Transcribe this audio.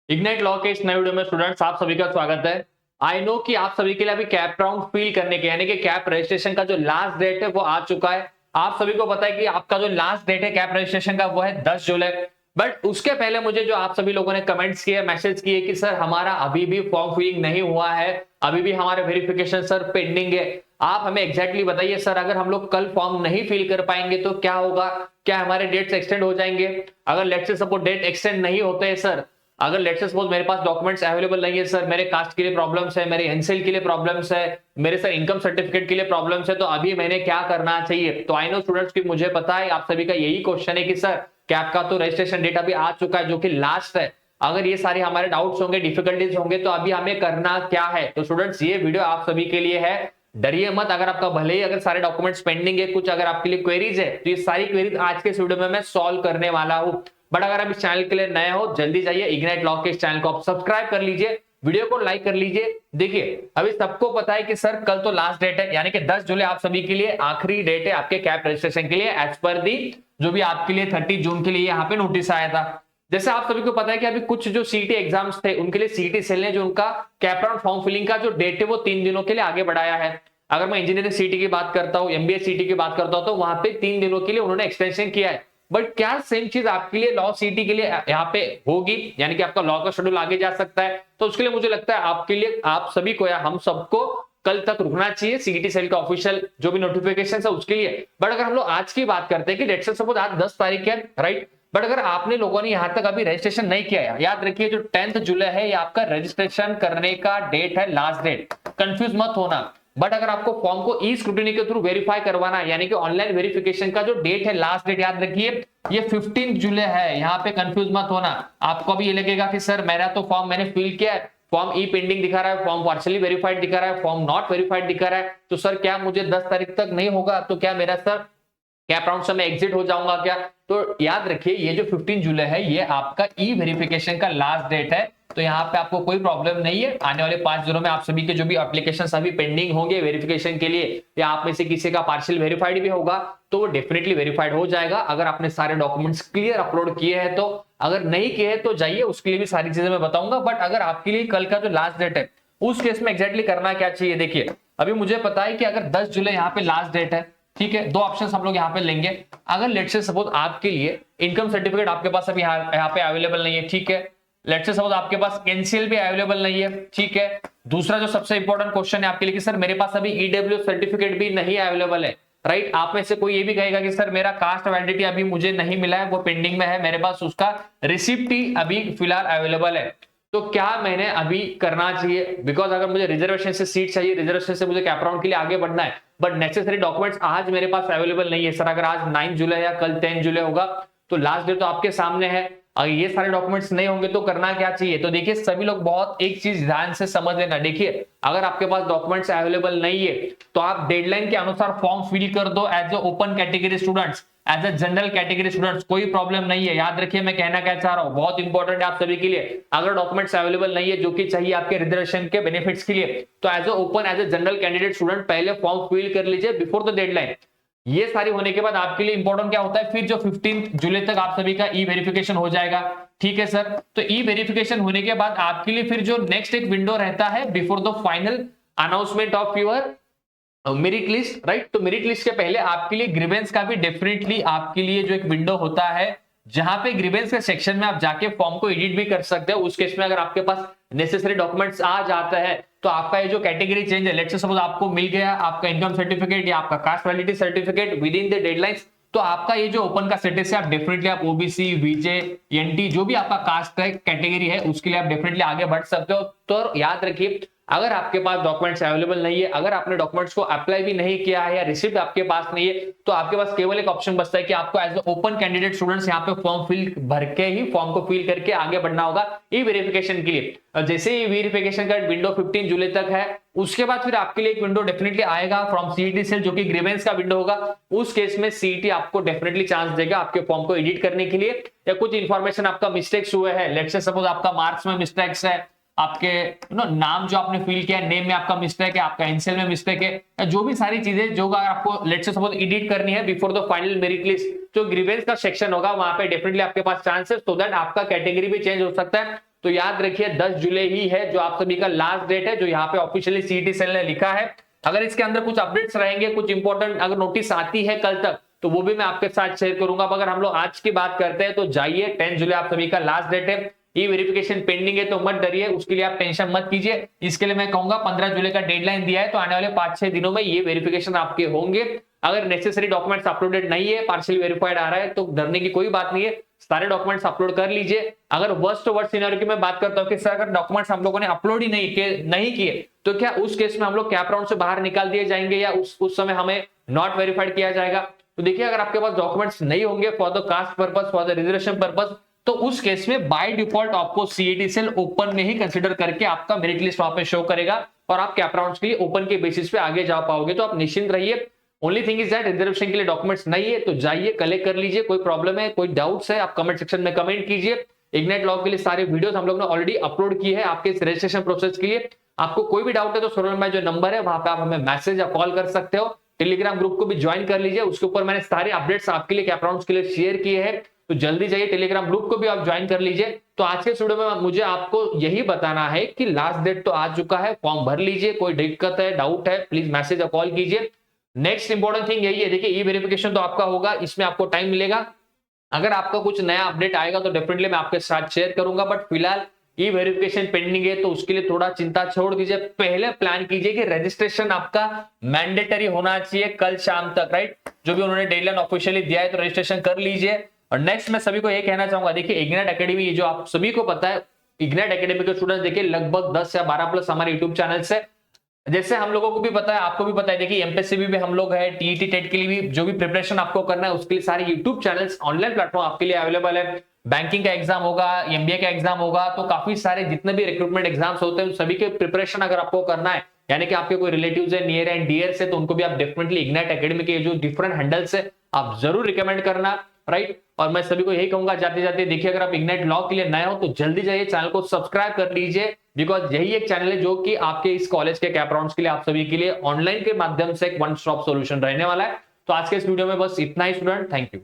Ignite law के इस नए वीडियो में स्टूडेंट्स आप सभी का स्वागत है। आई नो कि आप सभी के लिए अभी कैप राउंड फिल करने के यानी कि कैप रजिस्ट्रेशन का जो लास्ट डेट है वो आ चुका है। आप सभी को पता है कि आपका जो लास्ट डेट है कैप रजिस्ट्रेशन का वो है 10 जुलाई। बट उसके पहले मुझे जो आप सभी लोगों ने कमेंट्स किए, मैसेज किए कि सर हमारा अभी भी फॉर्म फिलिंग नहीं हुआ है, अभी भी हमारे वेरिफिकेशन सर पेंडिंग है। आप हमें एग्जैक्टली बताइए सर, अगर हम लोग कल फॉर्म नहीं फिल कर पाएंगे तो क्या होगा? क्या हमारे डेट्स एक्सटेंड हो जाएंगे? अगर let's say suppose date extend नहीं होते हैं सर, अगर लेट्स से सपोज मेरे पास डॉक्यूमेंट्स अवेलेबल नहीं है सर, मेरे कास्ट के लिए प्रॉब्लम्स है, मेरे एनसीएल के लिए प्रॉब्लम्स है, मेरे सर इनकम सर्टिफिकेट के लिए प्रॉब्लम्स है, तो अभी मैंने क्या करना चाहिए? तो आई नो स्टूडेंट्स कि मुझे पता है आप सभी का यही क्वेश्चन है कि सर कैप का तो रजिस्ट्रेशन डेट अभी आ चुका है जो कि लास्ट है। अगर ये सारे हमारे डाउट्स होंगे, डिफिकल्टीज होंगे, तो अभी हमें करना क्या है? तो स्टूडेंट्स ये वीडियो आप सभी के लिए है। डरिए मत, अगर आपका भले ही अगर सारे डॉक्यूमेंट्स पेंडिंग है, कुछ अगर आपके लिए क्वेरीज है, तो ये सारी क्वेरीज आज के इस वीडियो में मैं सॉल्व करने वाला हूं। बट अगर आप इस चैनल के लिए नए हो, जल्दी जाइए इग्नाइट लॉ के इस चैनल को आप सब्सक्राइब कर लीजिए, वीडियो को लाइक कर लीजिए। देखिए अभी सबको पता है कि सर कल तो लास्ट डेट है, यानी कि 10 जुलाई आप सभी के लिए आखिरी डेट है आपके कैप रजिस्ट्रेशन के लिए, एज पर दी जो भी आपके लिए 30 जून के लिए यहाँ पे नोटिस आया था। जैसे आप सभी को पता है कि अभी कुछ जो सीटी एग्जाम्स थे उनके लिए सीटी सेल ने जो उनका कैप राउंड फॉर्म फिलिंग का जो डेट है वो 3 दिनों के लिए आगे बढ़ाया है। अगर मैं इंजीनियरिंग सीटी की बात करता हूँ, एमबीए सीटी की बात करता हूँ, तो वहां पे 3 दिनों के लिए उन्होंने एक्सटेंशन किया है। बट क्या सेम चीज आपके लिए लॉ सीटी के लिए यहाँ पे होगी, यानी कि आपका लॉ का शेड्यूल आगे जा सकता है? तो उसके लिए मुझे लगता है आपके लिए, आप सभी को या हम सबको कल तक रुकना चाहिए सीटी सेल का ऑफिशियल जो भी नोटिफिकेशन है उसके लिए। बट अगर हम लोग आज की बात करते हैं कि लेट्स से सपोज आज 10 तारीख है, राइट? बट अगर आपने लोगों ने यहां तक अभी रजिस्ट्रेशन नहीं किया है, याद रखिए जो 10 जुलाई है ये आपका रजिस्ट्रेशन करने का डेट है, लास्ट डेट, कंफ्यूज मत होना। बट अगर आपको फॉर्म को ई स्क्रूटिनी के थ्रू वेरीफाई करवाना है, यानी कि ऑनलाइन वेरिफिकेशन का जो डेट है, लास्ट डेट याद रखिए ये 15 जुलाई है, यहाँ पे कंफ्यूज मत होना। आपको भी ये लगेगा कि सर मेरा तो फॉर्म मैंने फिल किया है, फॉर्म ई पेंडिंग दिखा रहा है, फॉर्म पार्शियली वेरीफाइड दिखा रहा है, फॉर्म नॉट वेरीफाइड दिखा रहा है, तो सर क्या मुझे 10 तारीख तक नहीं होगा? तो क्या मेरा सर कैप राउंड से मैं एग्जिट हो जाऊंगा क्या? तो याद रखिए ये जो 15 जुलाई है ये आपका ई वेरिफिकेशन का लास्ट डेट है, तो यहाँ पे आपको कोई प्रॉब्लम नहीं है। आने वाले 5 दिनों में आप सभी के जो भी एप्लीकेशन अभी पेंडिंग होंगे वेरिफिकेशन के लिए, या आप में से किसी का पार्शियल वेरीफाइड भी होगा तो वो डेफिनेटली वेरीफाइड हो जाएगा, अगर आपने सारे डॉक्यूमेंट्स क्लियर अपलोड किए हैं तो। अगर नहीं किए हैं तो जाइए, उसके लिए भी सारी चीजें मैं बताऊंगा। बट अगर आपके लिए कल का जो लास्ट डेट है उस केस में एग्जैक्टली करना क्या चाहिए? देखिए अभी मुझे पता है कि अगर 10 जुलाई यहाँ पे लास्ट डेट है, ठीक है, दो ऑप्शंस हम लोग यहाँ पे लेंगे। अगर लेट्स से सपोज आपके लिए इनकम सर्टिफिकेट आपके पास अभी यहाँ पे अवेलेबल नहीं है, ठीक है, लेट्स से सपोज आपके पास एनसीएल भी अवेलेबल नहीं है, ठीक है। दूसरा जो सबसे इंपॉर्टेंट क्वेश्चन है आपके लिए कि सर मेरे पास अभी ईडब्ल्यू सर्टिफिकेट भी नहीं अवेलेबल है, राइट? आप में से कोई ये भी कहेगा कि सर मेरा कास्ट वैलिडिटी अभी मुझे नहीं मिला है, वो पेंडिंग में है, मेरे पास उसका रिसिप्ट ही अभी फिलहाल अवेलेबल है। तो क्या मैंने अभी करना चाहिए? बिकॉज अगर मुझे रिजर्वेशन से सीट चाहिए, रिजर्वेशन से मुझे कैप राउंड के लिए आगे बढ़ना है, बट नेसेसरी डॉक्यूमेंट्स आज मेरे पास अवेलेबल नहीं है सर। अगर आज 9 जुलाई या कल 10 जुलाई होगा तो लास्ट डेट तो आपके सामने है, अगर ये सारे डॉक्यूमेंट्स नहीं होंगे तो करना क्या चाहिए? तो देखिए सभी लोग बहुत एक चीज ध्यान से समझ लेना। देखिए अगर आपके पास डॉक्यूमेंट्स अवेलेबल नहीं है तो आप डेडलाइन के अनुसार फॉर्म फिल कर दो as a open category students, as a general category students, कोई प्रॉब्लम नहीं है। याद रखिए मैं कहना क्या चाह रहा हूं, बहुत इंपॉर्टेंट है आप सभी के लिए। अगर डॉक्यूमेंट्स अवेलेबल नहीं है जो कि चाहिए आपके रिजर्वेशन के बेनिफिट्स के लिए, तो as a open, as a general candidate student पहले फॉर्म फिल कर लीजिए बिफोर द डेडलाइन। ये सारी होने के बाद आपके लिए इंपॉर्टेंट क्या होता है, फिर जो 15 जुलाई तक आप सभी का ई वेरिफिकेशन हो जाएगा, ठीक है सर। तो ई वेरिफिकेशन होने के बाद आपके लिए फिर जो नेक्स्ट एक विंडो रहता है before the final announcement of your merit list, right? तो मेरिट लिस्ट के पहले आपके लिए ग्रीवेंस का भी डेफिनेटली आपके लिए जो एक विंडो होता है, जहां पे ग्रीवेंस के सेक्शन में आप जाके फॉर्म को एडिट भी कर सकते हो। उस केस में अगर आपके पास नेसेसरी डॉक्यूमेंट्स आ जाता है तो आपका ये जो कैटेगरी चेंज है, लेट्स से सपोज आपको मिल गया आपका इनकम सर्टिफिकेट या आपका cast validity certificate with in the deadlines, तो आपका ये जो ओपन का स्टेटस है आप डेफिनेटली आप ओबीसी, वीजे, एनटी, जो भी आपका कास्ट है कैटेगरी है उसके लिए आप डेफिनेटली आगे बढ़ सकते हो। तो याद रखिए अगर आपके पास डॉक्यूमेंट्स अवेलेबल नहीं है, अगर आपने डॉक्यूमेंट्स को अप्लाई भी नहीं किया है या रिसिप्ट आपके पास नहीं है, तो आपके पास केवल एक ऑप्शन बचता है कि आपको एज ओपन कैंडिडेट स्टूडेंट्स यहाँ पे फॉर्म फिल भर के ही फॉर्म को फिल करके आगे बढ़ना होगा ई वेरिफिकेशन के लिए। जैसे ही वेरिफिकेशन का विंडो 15 जुलाई तक है, उसके बाद फिर आपके लिए एक विंडो डेफिनेटली आएगा फ्रॉम सीईटी सेल जो कि ग्रीवेंस का विंडो होगा। उस केस में सीईटी आपको डेफिनेटली चांस देगा आपके फॉर्म को एडिट करने के लिए, या कुछ इंफॉर्मेशन आपका मिस्टेक्स हुए हैं, लेट्स से सपोज आपका मार्क्स में मिस्टेक्स है, आपके नाम जो आपने फिल किया है नेम में आपका मिस्टेक है, आपका एनसीएल में मिस्टेक है, या जो भी सारी चीजें जो अगर आपको लेट्स से सपोज एडिट करनी है before the final merit list, जो ग्रीवेंस का सेक्शन होगा वहां पे डेफिनेटली आपके पास चांस है, सो दैट आपका कैटेगरी भी चेंज हो सकता है तो याद रखिए 10 जुलाई ही है जो आप सभी का लास्ट डेट है, जो यहाँ पे ऑफिशियली सीईटी सेल ने लिखा है। अगर इसके अंदर कुछ अपडेट्स रहेंगे, कुछ इंपॉर्टेंट अगर नोटिस आती है कल तक, तो वो भी मैं आपके साथ शेयर करूंगा। अगर हम लोग आज की बात करते हैं तो जाइए, 10 जुलाई आप सभी का लास्ट डेट है। ई वेरिफिकेशन पेंडिंग है तो मत डरिए, उसके लिए आप टेंशन मत कीजिए। इसके लिए मैं कहूंगा 15 जुलाई का डेडलाइन दिया है, तो आने वाले 5-6 दिनों में ये वेरिफिकेशन आपके होंगे। अगर नेसेसरी डॉक्यूमेंट्स अपलोडेड नहीं है, पार्शियली वेरीफाइड आ रहा है, तो डरने की कोई बात नहीं है, सारे डॉक्यूमेंट्स अपलोड कर लीजिए। अगर वर्स्ट टू वर्स्ट सिनेरियो की मैं बात करता हूं कि सर अगर डॉक्यूमेंट्स हम लोगों ने अपलोड ही नहीं किए तो क्या उस केस में हम लोग कैप राउंड से बाहर निकाल दिए जाएंगे या उस समय हमें नॉट वेरीफाइड किया जाएगा? तो देखिए, अगर आपके पास डॉक्यूमेंट्स नहीं होंगे for the caste purpose, for the reservation purpose, तो उस केस में बाय डिफॉल्ट आपको सीईटी सेल ओपन में ही कंसीडर करके आपका मेरिट लिस्ट वहां पे शो करेगा और आप कैप राउंड्स के लिए ओपन के बेसिस पे आगे जा पाओगे। तो आप निश्चिंत रहिए। Only thing is that reservation के लिए डॉक्यूमेंट्स नहीं है तो जाइए कलेक्ट कर लीजिए। कोई प्रॉब्लम है, कोई डाउट्स है, आप कमेंट सेक्शन में कमेंट कीजिए। इग्नाइट लॉग के लिए सारे वीडियोस हम लोग ने ऑलरेडी अपलोड किए हैं आपके इस रजिस्ट्रेशन प्रोसेस के लिए। आपको कोई भी डाउट है तो स्क्रोल में जो नंबर है वहां पे आप हमें मैसेज या कॉल कर सकते हो। टेलीग्राम ग्रुप को भी ज्वाइन कर लीजिए, उसके ऊपर मैंने सारे अपडेट्स आपके लिए कैप राउंड्स के लिए शेयर किए हैं, तो जल्दी जाइए टेलीग्राम ग्रुप को भी आप ज्वाइन कर लीजिए। तो आज के वीडियो में मुझे आपको यही बताना है कि लास्ट डेट तो आ चुका है, फॉर्म भर लीजिए। कोई दिक्कत है, डाउट है, प्लीज मैसेज या कॉल कीजिए। नेक्स्ट इंपॉर्टेंट थिंग यही है, देखिए ई वेरिफिकेशन तो आपका होगा, इसमें आपको टाइम मिलेगा। अगर आपका कुछ नया अपडेट आएगा तो डेफिनेटली मैं आपके साथ शेयर करूंगा, बट फिलहाल ई वेरिफिकेशन पेंडिंग है तो उसके लिए थोड़ा चिंता छोड़ दीजिए। पहले प्लान कीजिए कि रजिस्ट्रेशन आपका मैंडेटरी होना चाहिए कल शाम तक, राइट? जो भी उन्होंने डेडलाइन ऑफिशियली दिया है तो रजिस्ट्रेशन कर लीजिए। और नेक्स्ट मैं सभी को ये कहना चाहूंगा, देखिए इग्नाइट एकेडमी, जो आप सभी को पता है, इग्नाइट एकेडमी के स्टूडेंट्स देखिए लगभग 10 या 12 प्लस हमारे यूट्यूब चैनल से, जैसे हम लोगों को भी पता है, आपको भी पता है, देखिए एमपीएससी भी हम लोग है, टीईटी टेट के लिए भी जो भी प्रिपरेशन आपको करना है उसके लिए सारे यूट्यूब चैनल्स, ऑनलाइन प्लेटफॉर्म आपके लिए अवेलेबल है। बैंकिंग का एग्जाम होगा, एमबीए का एग्जाम होगा, तो काफी सारे जितने भी रिक्रूटमेंट एग्जाम्स होते हैं सभी के प्रिपरेशन अगर आपको करना है, यानी कि आपके कोई रिलेटिव्स है, नियर एंड डियर से, तो उनको भी आप डेफिनेटली इग्नाइट एकेडमी के जो डिफरेंट हैंडल्स है आप जरूर रिकमेंड करना, राइट? और मैं सभी को यही कहूंगा जाते जाते, देखिए अगर आप इग्नाइट लॉ के लिए नए हो तो जल्दी जाइए चैनल को सब्सक्राइब कर लीजिए, बिकॉज यही एक चैनल है जो कि आपके इस कॉलेज के कैप राउंड्स के लिए आप सभी के लिए ऑनलाइन के माध्यम से एक वन स्टॉप सॉल्यूशन रहने वाला है। तो आज के इस वीडियो में बस इतना ही स्टूडेंट, थैंक यू।